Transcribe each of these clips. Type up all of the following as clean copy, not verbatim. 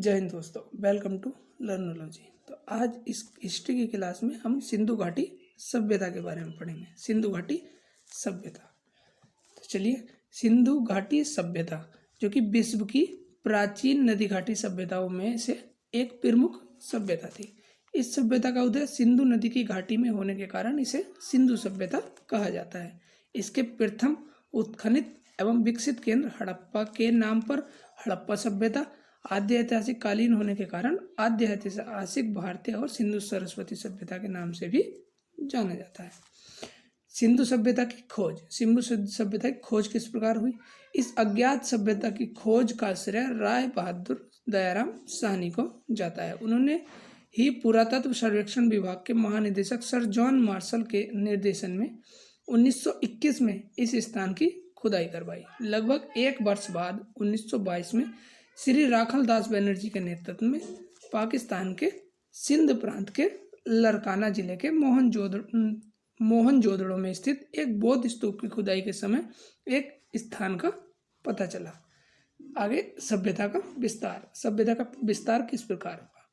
जय हिंद दोस्तों, welcome to लर्नोलॉजी। तो आज इस हिस्ट्री की क्लास में हम सिंधु घाटी सभ्यता के बारे में पढ़ेंगे। सिंधु घाटी सभ्यता। तो चलिए, सिंधु घाटी सभ्यता जो कि विश्व की प्राचीन नदी घाटी सभ्यताओं में से एक प्रमुख सभ्यता थी। इस सभ्यता का उदय सिंधु नदी की घाटी में होने के कारण इसे सिंधु सभ्यता कहा जाता है। इसके प्रथम उत्खनित एवं विकसित केंद्र हड़प्पा के नाम पर हड़प्पा सभ्यता आद्य ऐतिहासिक कालीन होने के कारण आद्य ऐतिहासिक भारतीय और सिंधु सरस्वती सभ्यता के नाम से भी जाना जाता है। सिंधु सभ्यता की खोज। सिंधु सभ्यता की खोज किस प्रकार हुई? इस अज्ञात सभ्यता की खोज का श्रेय राय बहादुर दयाराम साहनी को जाता है। उन्होंने ही पुरातत्व सर्वेक्षण विभाग के महानिदेशक सर जॉन मार्शल के निर्देशन में 1921 में इस स्थान की खुदाई करवाई। लगभग एक वर्ष बाद 1922 में श्री राखल दास बनर्जी के नेतृत्व में पाकिस्तान के सिंध प्रांत के लरकाना जिले के मोहनजोदड़ो में स्थित एक बौद्ध स्तूप की खुदाई के समय एक स्थान का पता चला। आगे सभ्यता का विस्तार। सभ्यता का विस्तार किस प्रकार हुआ?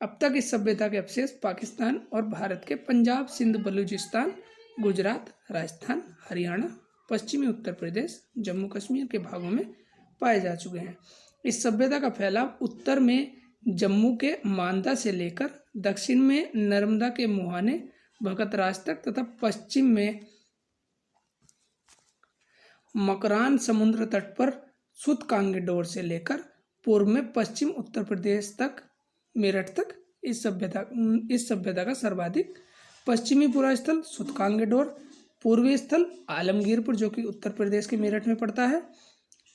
अब तक इस सभ्यता के अवशेष पाकिस्तान और भारत के पंजाब, सिंध, बलूचिस्तान, गुजरात, राजस्थान, हरियाणा, पश्चिमी उत्तर प्रदेश, जम्मू कश्मीर के भागों में पाए जा चुके हैं। इस सभ्यता का फैलाव उत्तर में जम्मू के मांदा से लेकर दक्षिण में नर्मदा के मुहाने भगतराज तक तथा पश्चिम में मकरान समुद्र तट पर सुतकांगेडोर से लेकर पूर्व में पश्चिम उत्तर प्रदेश तक मेरठ तक इस सभ्यता का सर्वाधिक पश्चिमी पूरा स्थल सुतकांगेडोर, पूर्वी स्थल आलमगीरपुर जो कि उत्तर प्रदेश के मेरठ में पड़ता है,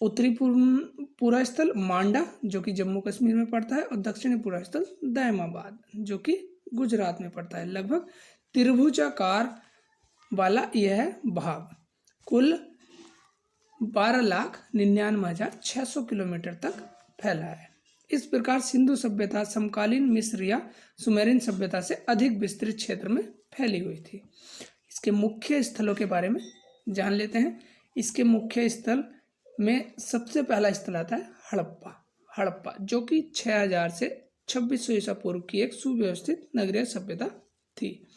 उत्तरी पूरा स्थल मांडा जो कि जम्मू कश्मीर में पड़ता है और दक्षिणी पूरा स्थल दायमाबाद जो कि गुजरात में पड़ता है। लगभग त्रिभुजाकार वाला यह भाग कुल 12,99,600 किलोमीटर तक फैला है। इस प्रकार सिंधु सभ्यता समकालीन मिस्र या सुमेरियन सभ्यता से अधिक विस्तृत क्षेत्र में फैली हुई थी। इसके मुख्य स्थलों के बारे में जान लेते हैं। इसके मुख्य स्थल में सबसे पहला स्थल आता है हड़प्पा जो कि 6000 से 2600 ईसा पूर्व की एक सुव्यवस्थित नगरीय सभ्यता थी।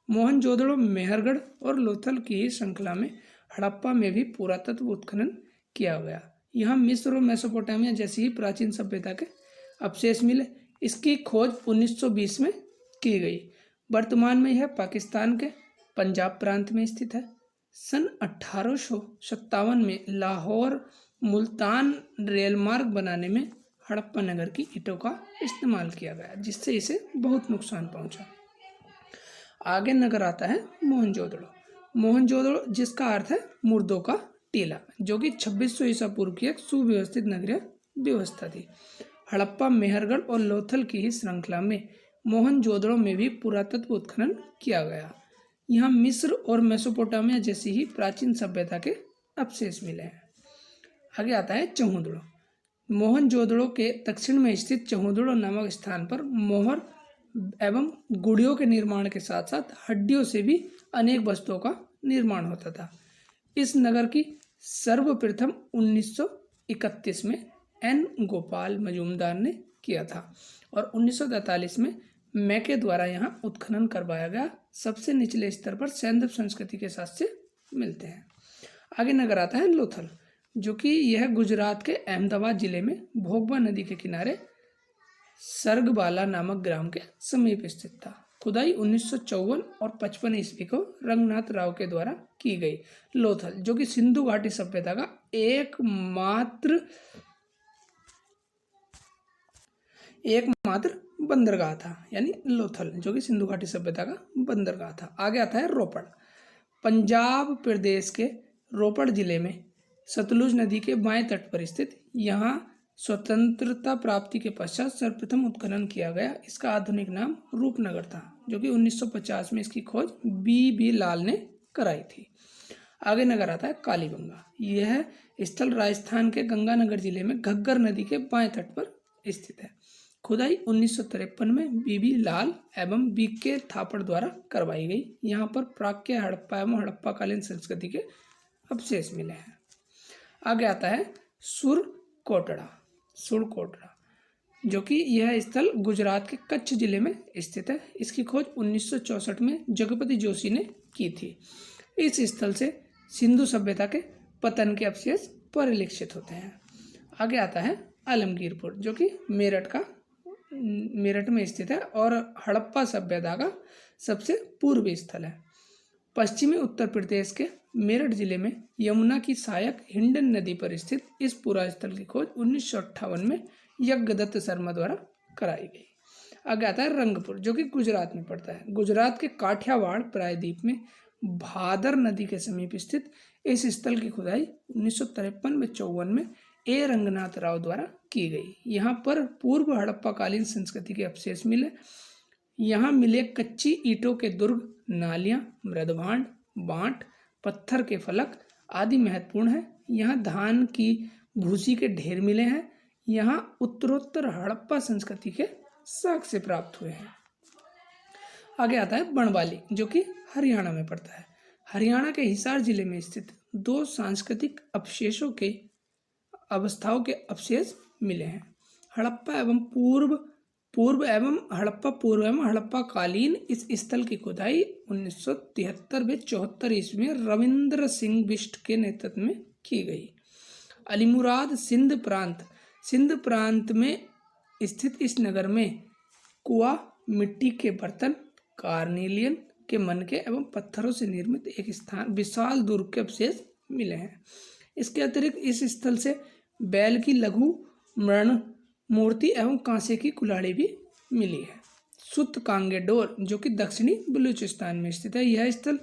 मोहनजोदड़ो, मेहरगढ़ और लोथल की ही श्रृंखला में हड़प्पा में भी पुरातत्व उत्खनन किया गया। यहाँ मिस्र और मेसोपोटामिया जैसी ही प्राचीन सभ्यता के अवशेष मिले। इसकी खोज 1920 में की गई। वर्तमान में यह पाकिस्तान के पंजाब प्रांत में स्थित है। सन 1857 में लाहौर मुल्तान रेलमार्ग बनाने में हड़प्पा नगर की ईंटों का इस्तेमाल किया गया, जिससे इसे बहुत नुकसान पहुंचा। आगे नगर आता है मोहनजोदड़ो जिसका अर्थ है मुर्दों का टीला, जो कि 2600 ईसा पूर्व की एक सुव्यवस्थित नगरीय व्यवस्था थी। हड़प्पा, मेहरगढ़ और लोथल की ही श्रृंखला में मोहनजोदड़ो में भी पुरातत्व उत्खनन किया गया। यहाँ मिस्र और मेसोपोटामिया जैसी ही प्राचीन सभ्यता के अवशेष मिले हैं। आगे आता है चहुदड़ो। मोहनजोदड़ो के दक्षिण में स्थित चहुदड़ो नामक स्थान पर मोहर एवं गुड़ियों के निर्माण के साथ साथ हड्डियों से भी अनेक वस्तुओं का निर्माण होता था। इस नगर की सर्वप्रथम 1931 में एन गोपाल मजूमदार ने किया था और 1943 में मैके द्वारा यहाँ उत्खनन करवाया गया। सबसे निचले स्तर पर सैंधव संस्कृति के साथ से मिलते हैं। आगे नगर आता है लोथल, जो कि यह गुजरात के अहमदाबाद जिले में भोगवा नदी के किनारे सर्गबाला नामक ग्राम के समीप स्थित था। खुदाई 1954 और 55 ईस्वी को रंगनाथ राव के द्वारा की गई। लोथल जो कि सिंधु घाटी सभ्यता का एकमात्र बंदरगाह था, यानी लोथल जो कि सिंधु घाटी सभ्यता का बंदरगाह था। आगे आता है रोपड़। पंजाब प्रदेश के रोपड़ जिले में सतलुज नदी के बाएं तट पर स्थित यहाँ स्वतंत्रता प्राप्ति के पश्चात सर्वप्रथम उत्खनन किया गया। इसका आधुनिक नाम रूपनगर था, जो कि 1950 में इसकी खोज बी लाल ने कराई थी। आगे नगर आता है कालीबंगा। यह स्थल राजस्थान के गंगानगर जिले में घग्गर नदी के बाएं तट पर स्थित है। खुदाई 1953 में बीबी लाल एवं बीके थापड़ द्वारा करवाई गई। यहाँ पर प्राक्य हड़प्पा एवं हड़प्पाकालीन संस्कृति के अवशेष मिले हैं। आगे आता है सुरकोटड़ा। जो कि यह स्थल गुजरात के कच्छ जिले में स्थित है। इसकी खोज 1964 में जगपति जोशी ने की थी। इस स्थल से सिंधु सभ्यता के पतन के अवशेष परिलक्षित होते हैं। आगे आता है आलमगीरपुर, जो कि मेरठ में स्थित है और हड़प्पा सभ्यता का सबसे पूर्वी स्थल है। पश्चिमी उत्तर प्रदेश के मेरठ जिले में यमुना की सहायक हिंडन नदी पर स्थित इस पुरा स्थल की खोज 1958 में यज्ञदत्त शर्मा द्वारा कराई गई। आगे आता है रंगपुर, जो कि गुजरात में पड़ता है। गुजरात के काठियावाड़ प्रायद्वीप में भादर नदी के समीप स्थित इस स्थल की खुदाई 1953-54 में ए रंगनाथ राव द्वारा की गई। यहाँ पर पूर्व हड़प्पा कालीन संस्कृति के अवशेष मिले। यहाँ मिले कच्ची ईंटों के दुर्ग, नालियाँ, मृदभांड, बांट, पत्थर के फलक आदि महत्वपूर्ण है। यहाँ धान की भूसी के ढेर मिले हैं। यहाँ उत्तरोत्तर हड़प्पा संस्कृति के साक्ष्य प्राप्त हुए हैं। आगे आता है बनवाली, जो कि हरियाणा में पड़ता है। हरियाणा के हिसार जिले में स्थित दो सांस्कृतिक अवशेषों के अवस्थाओं के अवशेष मिले हैं। हड़प्पा एवं हड़प्पा कालीन इस स्थल की खुदाई 1973 में 74 ईस्वी में रविंद्र सिंह बिष्ट के नेतृत्व में की गई। अलीमुराद सिंध प्रांत में स्थित इस नगर में कुआ, मिट्टी के बर्तन, कार्नेलियन के मनके एवं पत्थरों से निर्मित एक विशाल दुर्ग के अवशेष मिले हैं। इसके अतिरिक्त इस स्थल से बैल की लघु मृण मूर्ति एवं कांसे की कुल्हाड़ी भी मिली है। सुत कांगेडोर, जो कि दक्षिणी बलूचिस्तान में स्थित है। यह स्थल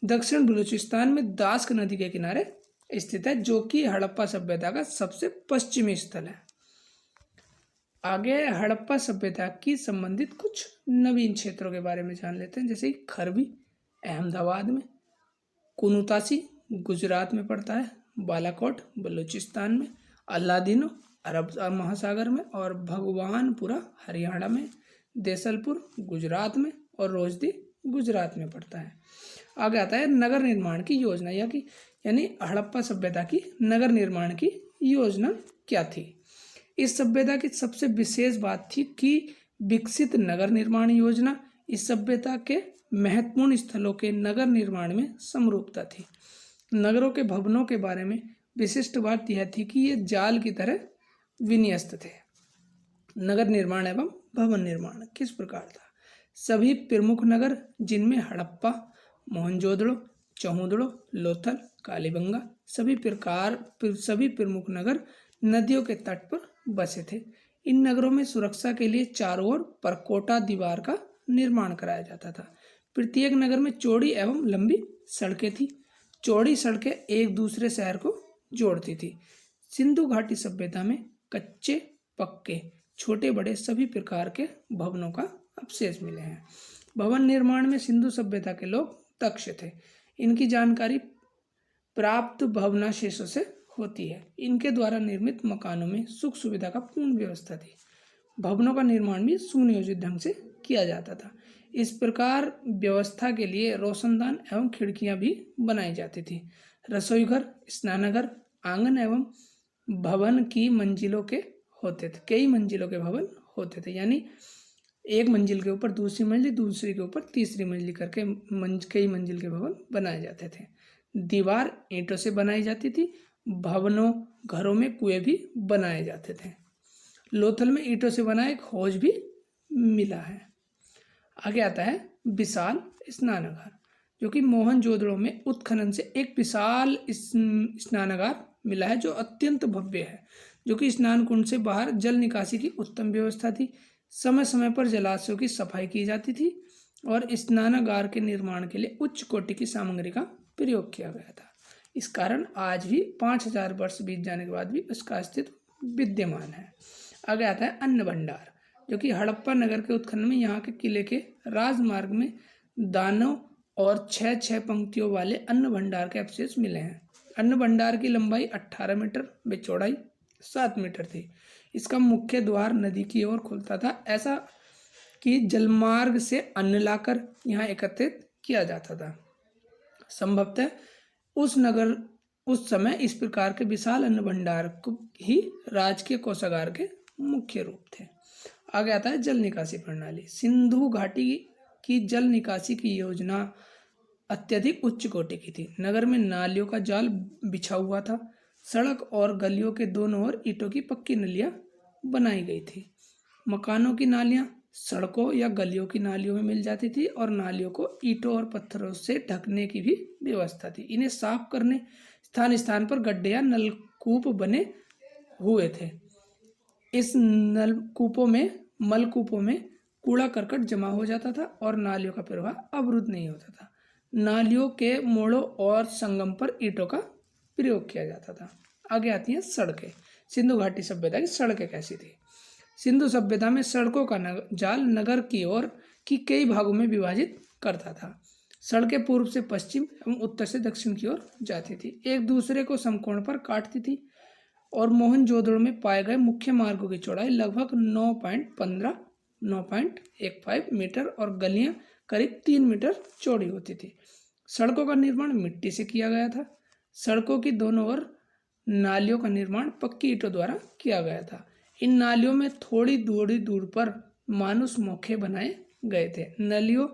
दक्षिण बलूचिस्तान में दास्क नदी के किनारे स्थित है, जो कि हड़प्पा सभ्यता का सबसे पश्चिमी स्थल है। आगे हड़प्पा सभ्यता की संबंधित कुछ नवीन क्षेत्रों के बारे में जान लेते हैं, जैसे खरवी अहमदाबाद में, कुनुतासी गुजरात में पड़ता है, बालाकोट बलूचिस्तान में, अल्लादीनो अरब महासागर में और भगवानपुरा हरियाणा में, देसलपुर गुजरात में और रोजदी गुजरात में पड़ता है। आगे आता है नगर निर्माण की योजना, यानी हड़प्पा सभ्यता की नगर निर्माण की योजना क्या थी। इस सभ्यता की सबसे विशेष बात थी कि विकसित नगर निर्माण योजना इस सभ्यता के महत्वपूर्ण स्थलों के नगर निर्माण में समरूपता थी। नगरों के भवनों के बारे में विशिष्ट बात यह थी कि ये जाल की तरह विन्यस्त थे। नगर निर्माण एवं भवन निर्माण किस प्रकार था। सभी प्रमुख नगर, जिनमें हड़प्पा, मोहनजोदड़ो, चौहुदड़ो, लोथल, कालीबंगा सभी प्रमुख नगर नदियों के तट पर बसे थे। इन नगरों में सुरक्षा के लिए चारों ओर परकोटा दीवार का निर्माण कराया जाता था। प्रत्येक नगर में चौड़ी एवं लंबी सड़कें थी। चौड़ी सड़कें एक दूसरे शहर को जोड़ती थी। सिंधु घाटी सभ्यता में कच्चे पक्के छोटे बड़े सभी प्रकार के भवनों का अवशेष मिले हैं। भवन निर्माण में सिंधु सभ्यता के लोग दक्ष थे। इनकी जानकारी प्राप्त भवनावशेषों से होती है। इनके द्वारा निर्मित मकानों में सुख सुविधा का पूर्ण व्यवस्था थी। भवनों का निर्माण भी सुनियोजित ढंग से किया जाता था। इस प्रकार व्यवस्था के लिए रोशनदान एवं खिड़कियां भी बनाई जाती थी। रसोईघर, स्नानघर, आंगन एवं भवन की मंजिलों के होते थे। कई मंजिलों के भवन होते थे, यानी एक मंजिल के ऊपर दूसरी मंजिल, दूसरी के ऊपर तीसरी मंजिल करके कई मंजिल के भवन बनाए जाते थे। दीवार ईंटों से बनाई जाती थी। भवनों घरों में कुएं भी बनाए जाते थे। लोथल में ईंटों से बना एक हौज भी मिला है। आगे आता है विशाल स्नानघर, जो कि मोहनजोदड़ो में उत्खनन से एक विशाल स्नानघर मिला है, जो अत्यंत भव्य है, जो कि स्नान कुंड से बाहर जल निकासी की उत्तम व्यवस्था थी। समय समय पर जलाशयों की सफाई की जाती थी और स्नानागार के निर्माण के लिए उच्च कोटि की सामग्री का प्रयोग किया गया था। इस कारण आज भी 5000 वर्ष बीत जाने के बाद भी उसका अस्तित्व विद्यमान है। आगे आता है अन्न भंडार, जो कि हड़प्पा नगर के उत्खनन में यहाँ के किले के राजमार्ग में दानों और 6 पंक्तियों वाले अन्न भंडार के अवशेष मिले हैं। अन्न भंडार की लंबाई 18 मीटर व चौड़ाई 7 मीटर थी। इसका मुख्य द्वार नदी की ओर खुलता था, ऐसा कि जलमार्ग से अन्न लाकर यहाँ एकत्रित किया जाता था। संभवतः उस समय इस प्रकार के विशाल अन्न भंडार को ही राजकीय कोषागार के मुख्य रूप थे। आगे आता है जल निकासी प्रणाली। सिंधु घाटी की जल निकासी की योजना अत्यधिक उच्च कोटि की थी। नगर में नालियों का जाल बिछा हुआ था। सड़क और गलियों के दोनों ओर ईंटों की पक्की नलियां बनाई गई थी। मकानों की नालियां सड़कों या गलियों की नालियों में मिल जाती थी और नालियों को ईंटों और पत्थरों से ढकने की भी व्यवस्था थी। इन्हें साफ करने स्थान स्थान पर गड्ढे या नलकूप बने हुए थे। इस मलकूपों में कूड़ा करकट जमा हो जाता था और नालियों का प्रवाह अवरुद्ध नहीं होता था। नालियों के मोड़ों और संगम पर ईंटों का प्रयोग किया जाता था। आगे आती हैं सड़कें। सिंधु घाटी सभ्यता की सड़कें कैसी थी? सिंधु सभ्यता में सड़कों का जाल नगर की ओर की कई भागों में विभाजित करता था। सड़कें पूर्व से पश्चिम एवं उत्तर से दक्षिण की ओर जाती थी, एक दूसरे को समकोण पर काटती थी और मोहनजोदड़ो में पाए गए मुख्य मार्गों की चौड़ाई लगभग 9.15 मीटर और गलियां करीब 3 मीटर चौड़ी होती थी। सड़कों का निर्माण मिट्टी से किया गया था। सड़कों की दोनों ओर नालियों का निर्माण पक्की ईंटों द्वारा किया गया था। इन नालियों में थोड़ी दूर पर मानुष मोखे बनाए गए थे। नलियों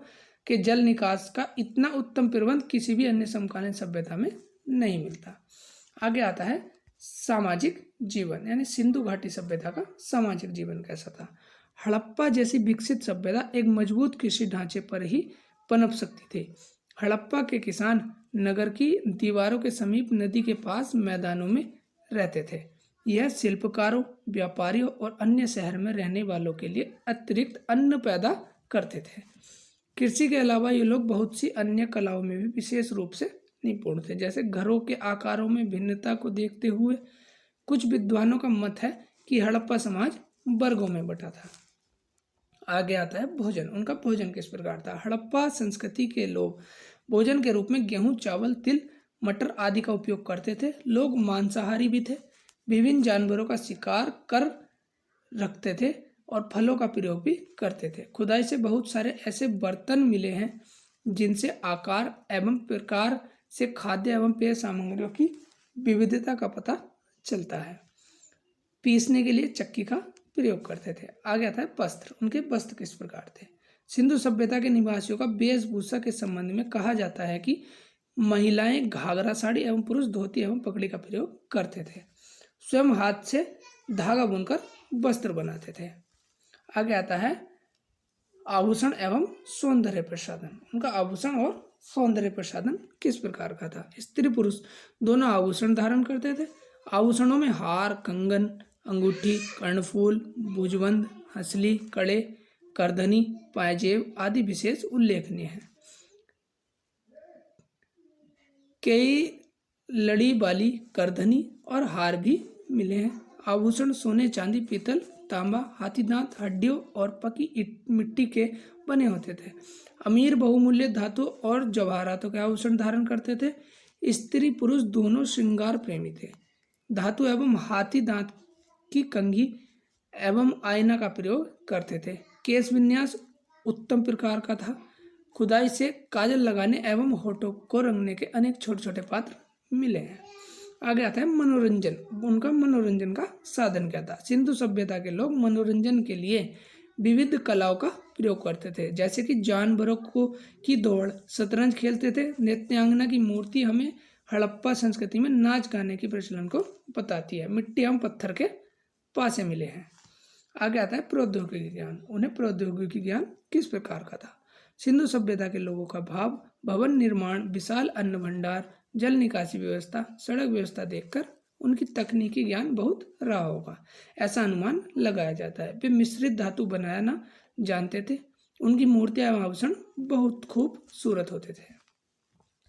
के जल निकास का इतना उत्तम प्रबंध किसी भी अन्य समकालीन सभ्यता में नहीं मिलता। आगे आता है सामाजिक जीवन, यानी सिंधु घाटी सभ्यता का सामाजिक जीवन कैसा था। हड़प्पा जैसी विकसित सभ्यता एक मजबूत कृषि ढांचे पर ही पनप सकती थी। हड़प्पा के किसान नगर की दीवारों के समीप नदी के पास मैदानों में रहते थे। यह शिल्पकारों, व्यापारियों और अन्य शहर में रहने वालों के लिए अतिरिक्त अन्न पैदा करते थे। कृषि के अलावा ये लोग बहुत सी अन्य कलाओं में भी विशेष रूप से निपुण थे। जैसे घरों के आकारों में भिन्नता को देखते हुए कुछ विद्वानों का मत है कि हड़प्पा समाज वर्गों में बटा था। आगे आता है भोजन। उनका भोजन किस प्रकार था? हड़प्पा संस्कृति के लोग भोजन के रूप में गेहूं, चावल, तिल, मटर आदि का उपयोग करते थे। लोग मांसाहारी भी थे, विभिन्न जानवरों का शिकार कर रखते थे और फलों का प्रयोग भी करते थे। खुदाई से बहुत सारे ऐसे बर्तन मिले हैं जिनसे आकार एवं प्रकार से खाद्य एवं पेय सामग्रियों की विविधता का पता चलता है। पीसने के लिए चक्की का प्रयोग करते थे। आगे आता है वस्त्र। उनके वस्त्र किस प्रकार थे? सिंधु सभ्यता के निवासियों का वेशभूषा के संबंध में कहा जाता है कि महिलाएं घाघरा साड़ी एवं पुरुष धोती एवं पगड़ी का प्रयोग करते थे। स्वयं हाथ से धागा बुनकर वस्त्र बनाते थे। आगे आता है आभूषण एवं सौंदर्य प्रसाधन। उनका आभूषण और सौंदर्य प्रसाधन किस प्रकार का था? स्त्री पुरुष दोनों आभूषण धारण करते थे। आभूषणों में हार, कंगन, अंगूठी, कर्णफूल, भुजबंद, हंसली, कड़े, करधनी, पायजेब आदि विशेष उल्लेखनीय हैं। कई लड़ी वाली करधनी और हार भी मिले हैं। आभूषण सोने, चांदी, पीतल, तांबा, हाथी दांत, हड्डियों और पकी मिट्टी के बने होते थे। अमीर बहुमूल्य धातु और जवाहरातों के आभूषण धारण करते थे। स्त्री पुरुष दोनों श्रृंगार प्रेमी थे। धातु एवं हाथी दांत की कंघी एवं आईना का प्रयोग करते थे। केश विन्यास उत्तम प्रकार का था। खुदाई से काजल लगाने एवं होठों को रंगने के अनेक छोटे छोटे पात्र मिले हैं। आगे आता है मनोरंजन। उनका मनोरंजन का साधन क्या था? सिंधु सभ्यता के लोग मनोरंजन के लिए विविध कलाओं का प्रयोग करते थे, जैसे कि जानवरों की दौड़, शतरंज खेलते थे। नृत्यांगना की मूर्ति हमें हड़प्पा संस्कृति में नाच गाने के प्रचलन को बताती है। मिट्टी एवं पत्थर के पासे मिले हैं। आगे आता है प्रौद्योगिकी ज्ञान। उन्हें प्रौद्योगिकी ज्ञान किस प्रकार का था? सिंधु सभ्यता के लोगों का भाव भवन निर्माण, विशाल अन्न भंडार, जल निकासी व्यवस्था, सड़क व्यवस्था देखकर उनकी तकनीकी ज्ञान बहुत रहा होगा, ऐसा अनुमान लगाया जाता है। वे मिश्रित धातु बनाना जानते थे। उनकी मूर्तियां एवं आभूषण बहुत खूबसूरत होते थे।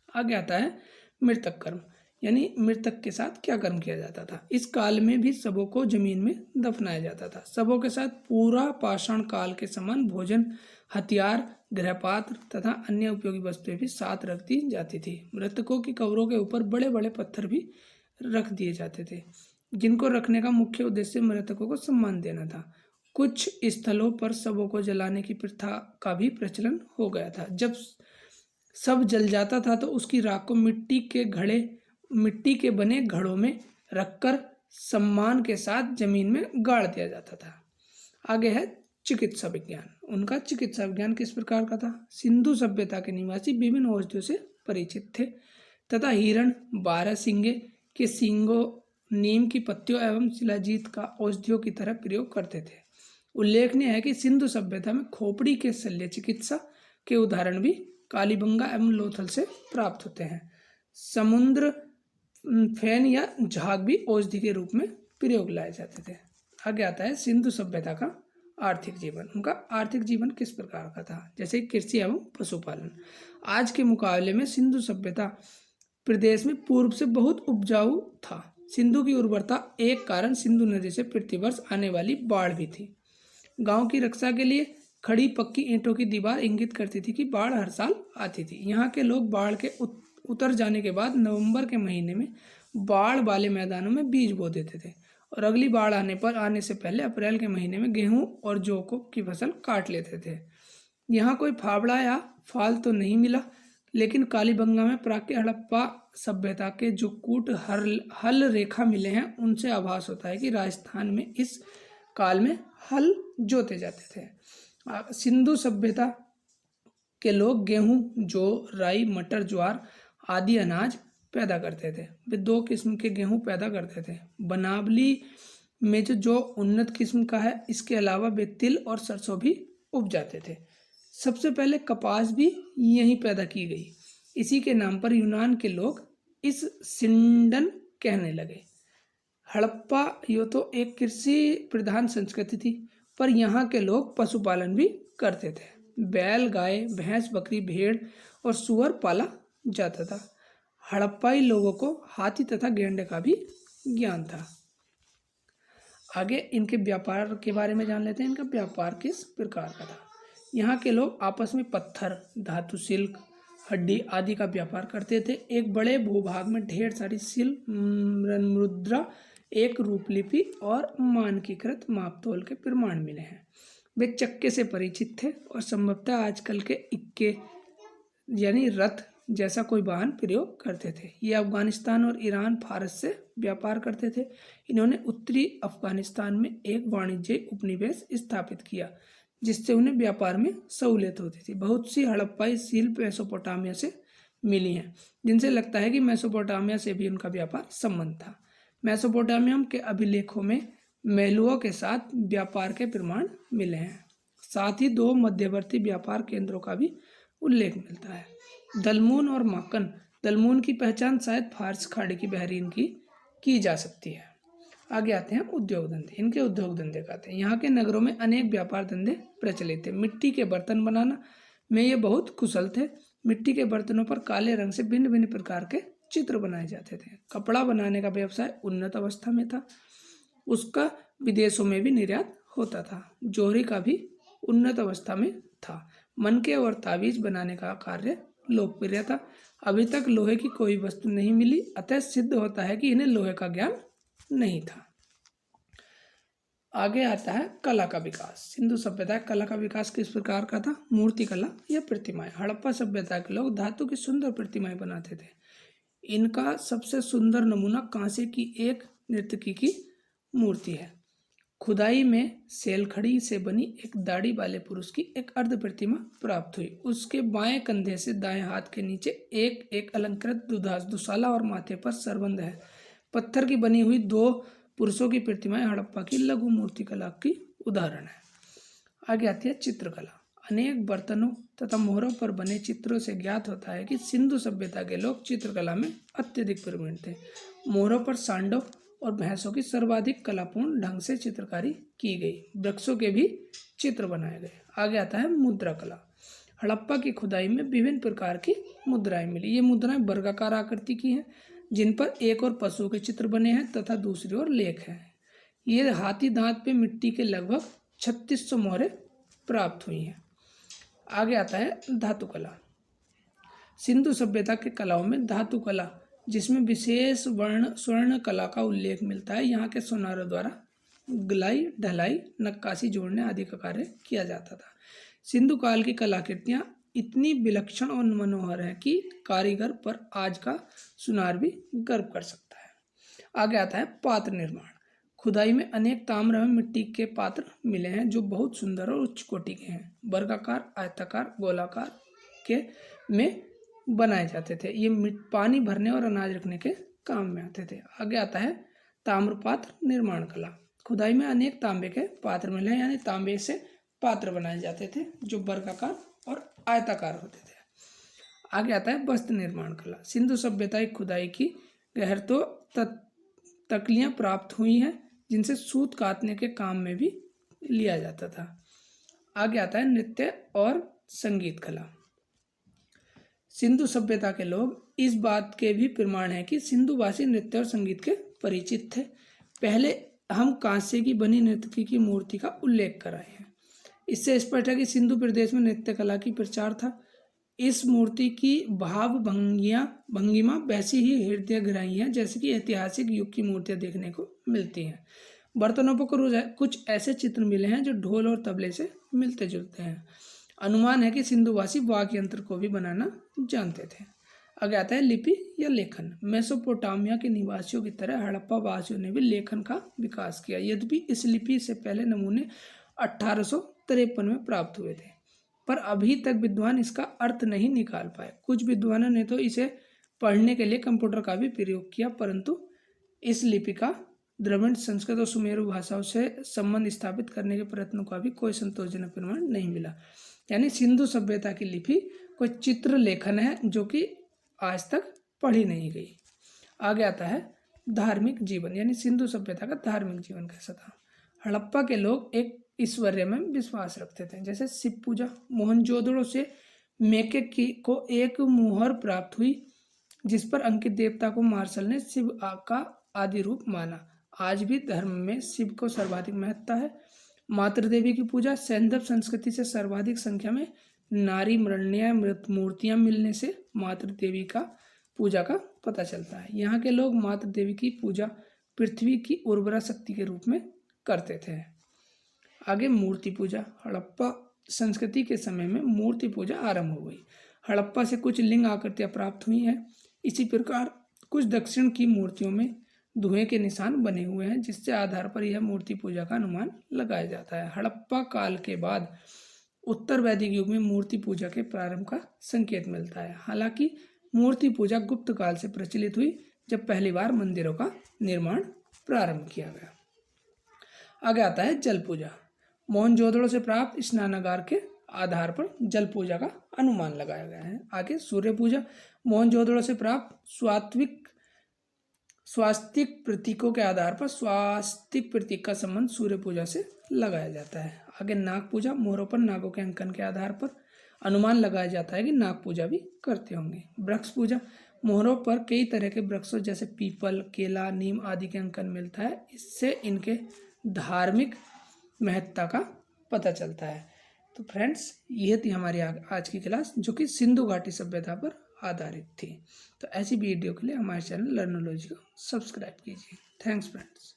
आगे आता है मृतक कर्म, यानी मृतक के साथ क्या कर्म किया जाता था। इस काल में भी शवों को जमीन में दफनाया जाता था। शवों के साथ पूरा पाषाण काल के समान भोजन, हथियार, गृहपात्र तथा अन्य उपयोगी वस्तुएं भी साथ रख दी जाती थी। मृतकों की कब्रों के ऊपर बड़े बड़े पत्थर भी रख दिए जाते थे, जिनको रखने का मुख्य उद्देश्य मृतकों को सम्मान देना था। कुछ स्थलों पर शवों को जलाने की प्रथा का भी प्रचलन हो गया था। जब शव जल जाता था तो उसकी राख को मिट्टी के बने घड़ों में रखकर सम्मान के साथ जमीन में गाड़ दिया जाता था। आगे है चिकित्सा विज्ञान। उनका चिकित्सा विज्ञान किस प्रकार का था? सिंधु सभ्यता के निवासी विभिन्न औषधियों से परिचित थे तथा हिरण, बारहसिंगे के सींगों, नीम की पत्तियों एवं शिलाजीत का औषधियों की तरह प्रयोग करते थे। उल्लेखनीय है कि सिंधु सभ्यता में खोपड़ी के शल्य चिकित्सा के उदाहरण भी कालीबंगा एवं लोथल से प्राप्त होते हैं। समुद्र फेन या झाग भी औषधि के रूप में प्रयोग लाए जाते थे। आगे आता है सिंधु सभ्यता का आर्थिक जीवन। उनका आर्थिक जीवन किस प्रकार का था? जैसे कृषि एवं पशुपालन। आज के मुकाबले में सिंधु सभ्यता प्रदेश में पूर्व से बहुत उपजाऊ था। सिंधु की उर्वरता एक कारण सिंधु नदी से प्रतिवर्ष आने वाली बाढ़ भी थी। गांव की रक्षा के लिए खड़ी पक्की ईंटों की दीवार इंगित करती थी कि बाढ़ हर साल आती थी। यहाँ के लोग बाढ़ के उतर जाने के बाद नवंबर के महीने में बाढ़ वाले मैदानों में बीज बो देते थे और अगली बाढ़ आने से पहले अप्रैल के महीने में गेहूं और जौ की फसल काट लेते थे। यहाँ कोई फावड़ा या फाल तो नहीं मिला, लेकिन कालीबंगा में प्राक्य हड़प्पा सभ्यता के जो कूट हल रेखा मिले हैं, उनसे आभास होता है कि राजस्थान में इस काल में हल जोते जाते थे। सिंधु सभ्यता के लोग गेहूं, जौ, राई, मटर, ज्वार आदि अनाज पैदा करते थे। वे 2 किस्म के गेहूं पैदा करते थे। बनावली में जो उन्नत किस्म का है, इसके अलावा वे तिल और सरसों भी उपजाते थे। सबसे पहले कपास भी यहीं पैदा की गई। इसी के नाम पर यूनान के लोग इस सिंडन कहने लगे। हड़प्पा यो तो एक कृषि प्रधान संस्कृति थी, पर यहाँ के लोग पशुपालन भी करते थे। बैल, गाय, भैंस, बकरी, भेड़ और सुअर पाला जाता था। हड़प्पाई लोगों को हाथी तथा गेंडे का भी ज्ञान था। आगे इनके व्यापार के बारे में जान लेते हैं। इनका व्यापार किस प्रकार का था? यहाँ के लोग आपस में पत्थर, धातु, सिल्क, हड्डी आदि का व्यापार करते थे। एक बड़े भूभाग में ढेर सारी शिल्प, मुद्रा, एक रूपलिपि और मानकीकृत मापतोल के प्रमाण मिले हैं। वे चक्के से परिचित थे और संभवतः आजकल के इक्के यानी रथ जैसा कोई वाहन प्रयोग करते थे। ये अफगानिस्तान और ईरान, फारस से व्यापार करते थे। इन्होंने उत्तरी अफगानिस्तान में एक वाणिज्यिक उपनिवेश स्थापित किया, जिससे उन्हें व्यापार में सहूलियत होती थी। बहुत सी हड़प्पाई शिल्प मेसोपोटामिया से मिली हैं, जिनसे लगता है कि मेसोपोटामिया से भी उनका व्यापार संबंध था। मेसोपोटामिया के अभिलेखों में महलुओं के साथ व्यापार के प्रमाण मिले हैं। साथ ही 2 मध्यवर्ती व्यापार केंद्रों का भी उल्लेख मिलता है, दलमून और माकन। दलमून की पहचान शायद फारस खाड़ी की बहरीन की जा सकती है। आगे आते हैं उद्योग धंधे। इनके उद्योग धंधे कहते हैं। यहाँ के नगरों में अनेक व्यापार धंधे प्रचलित थे। मिट्टी के बर्तन बनाना में ये बहुत कुशल थे। मिट्टी के बर्तनों पर काले रंग से भिन्न भिन्न प्रकार के चित्र बनाए जाते थे। कपड़ा बनाने का व्यवसाय उन्नत अवस्था में था, उसका विदेशों में भी निर्यात होता था। जोहरी का भी उन्नत अवस्था में था। मनके और ताबीज बनाने का कार्य लोकप्रिय था। अभी तक लोहे की कोई वस्तु नहीं मिली, अतः सिद्ध होता है कि इन्हें लोहे का ज्ञान नहीं था। आगे आता है कला का विकास। सिंधु सभ्यता कला का विकास किस प्रकार का था? मूर्ति कला या प्रतिमाएं। हड़प्पा सभ्यता के लोग धातु की सुंदर प्रतिमाएं बनाते थे। इनका सबसे सुंदर नमूना कांसे की एक नर्तकी की मूर्ति है। खुदाई में सेलखड़ी से बनी एक दाढ़ी वाले पुरुष की एक अर्ध प्रतिमा प्राप्त हुई। उसके बाएं कंधे से दाएं हाथ के नीचे एक एक अलंकृत दुशाला और माथे पर सरबंद है। पत्थर की बनी हुई 2 पुरुषों की प्रतिमाएं हड़प्पा की लघु मूर्ति कला की उदाहरण है। आगे आती है चित्रकला। अनेक बर्तनों तथा मोहरों पर बने चित्रों से ज्ञात होता है कि सिंधु सभ्यता के लोग चित्रकला में अत्यधिक प्रवीण थे। मोहरों पर सांडों और भैंसों की सर्वाधिक कलापूर्ण ढंग से चित्रकारी की गई। वृक्षों के भी चित्र बनाए गए। आगे आता है मुद्रा कला। हड़प्पा की खुदाई में विभिन्न प्रकार की मुद्राएं मिली। ये मुद्राएं वर्गाकार आकृति की हैं, जिन पर एक और पशु के चित्र बने हैं तथा दूसरी ओर लेख हैं। ये हाथी दांत पे मिट्टी के लगभग 3600 मोहरें प्राप्त हुई हैं। आगे आता है धातु कला। सिंधु सभ्यता के कलाओं में धातु कला, जिसमें विशेष स्वर्ण कला का उल्लेख मिलता है। यहाँ के सोनारों द्वारा गलाई, ढलाई, नक्काशी जोड़ने आदि का कार्य किया जाता था। सिंधु काल की कलाकृतियाँ इतनी विलक्षण और मनोहर है कि कारीगर पर आज का सुनार भी गर्व कर सकता है। आगे आता है पात्र निर्माण। खुदाई में अनेक ताम्र एवं मिट्टी के पात्र मिले हैं जो बहुत सुंदर और उच्च कोटि के हैं। वर्गाकार, आयताकार, गोलाकार के में बनाए जाते थे। ये पानी भरने और अनाज रखने के काम में आते थे। आगे आता है ताम्र पात्र निर्माण कला। खुदाई में अनेक तांबे के पात्र मिले हैं, यानी तांबे से पात्र बनाए जाते थे जो वर्गाकार और आयताकार होते थे। आगे आता है वस्त्र निर्माण कला। सिंधु सभ्यता की खुदाई की गहरतों तकलियां प्राप्त हुई हैं जिनसे सूत काटने के काम में भी लिया जाता था। आगे आता है नृत्य और संगीत कला। सिंधु सभ्यता के लोग इस बात के भी प्रमाण है कि सिंधुवासी नृत्य और संगीत के परिचित थे। पहले हम कांसे की बनी नर्तकी की मूर्ति का उल्लेख कर रहे हैं। इससे स्पष्ट है कि सिंधु प्रदेश में नृत्य कला की प्रचार था। इस मूर्ति की भाव भंगिमा वैसी ही हृदय ग्राही है जैसे कि ऐतिहासिक युग की मूर्तियां देखने को मिलती हैं। बर्तनों पर कुछ ऐसे चित्र मिले हैं जो ढोल और तबले से मिलते जुलते हैं। अनुमान है कि सिंधुवासी वाद्य यंत्र को भी बनाना जानते थे। आगे आता है लिपि या लेखन। मेसोपोटामिया के निवासियों की तरह हड़प्पा वासियों ने भी लेखन का विकास किया। यद्यपि इस लिपि से पहले नमूने 1853 में प्राप्त हुए थे, पर अभी तक विद्वान इसका अर्थ नहीं निकाल पाए। कुछ विद्वानों ने तो इसे पढ़ने के लिए कंप्यूटर का भी प्रयोग किया, परंतु इस लिपि का द्रविड़, संस्कृत और सुमेरु भाषाओं से संबंध स्थापित करने के प्रयत्नों का भी कोई संतोषजनक प्रमाण नहीं मिला। यानी सिंधु सभ्यता की लिपि कोई चित्र लेखन है जो कि आज तक पढ़ी नहीं गई। आगे आता है धार्मिक जीवन, यानी सिंधु सभ्यता का धार्मिक जीवन कैसा था। हड़प्पा के लोग एक ईश्वर्य में विश्वास रखते थे, जैसे शिव पूजा। मोहनजोदड़ो से मेके को एक मुहर प्राप्त हुई जिस पर अंकित देवता को मार्शल ने शिव का आदि रूप माना। आज भी धर्म में शिव को सर्वाधिक महत्ता है। मातृदेवी की पूजा। सैंधव संस्कृति से सर्वाधिक संख्या में नारी मृण्मय मूर्तियां मिलने से मातृ देवी का पूजा का पता चलता है। यहाँ के लोग मातृ देवी की पूजा पृथ्वी की उर्वरा शक्ति के रूप में करते थे। आगे मूर्ति पूजा। हड़प्पा संस्कृति के समय में मूर्ति पूजा आरंभ हो गई। हड़प्पा से कुछ लिंग आकृतियां प्राप्त हुई हैं। इसी प्रकार कुछ दक्षिण की मूर्तियों में धुएं के निशान बने हुए हैं, जिससे आधार पर यह मूर्ति पूजा का अनुमान लगाया जाता है। हड़प्पा काल के बाद उत्तर वैदिक युग में मूर्ति पूजा के प्रारंभ का संकेत मिलता है। हालांकि मूर्ति पूजा गुप्त काल से प्रचलित हुई, जब पहली बार मंदिरों का निर्माण प्रारंभ किया गया। आगे आता है जल पूजा। मोहनजोदड़ो से प्राप्त स्नानागार के आधार पर जल पूजा का अनुमान लगाया गया है। आगे सूर्य पूजा। मोहनजोदड़ो से प्राप्त स्वास्तिक प्रतीकों के आधार पर स्वास्तिक प्रतीक का संबंध सूर्य पूजा से लगाया जाता है। आगे नाग पूजा। मोहरों पर नागों के अंकन के आधार पर अनुमान लगाया जाता है कि नाग पूजा भी करते होंगे। वृक्ष पूजा। मोहरों पर कई तरह के वृक्षों जैसे पीपल, केला, नीम आदि के अंकन मिलता है। इससे इनके धार्मिक महत्ता का पता चलता है। तो फ्रेंड्स, यह थी हमारी आज की क्लास, जो कि सिंधु घाटी सभ्यता पर आधारित थी। तो ऐसी वीडियो के लिए हमारे चैनल लर्नोलॉजी को सब्सक्राइब कीजिए। Thanks friends.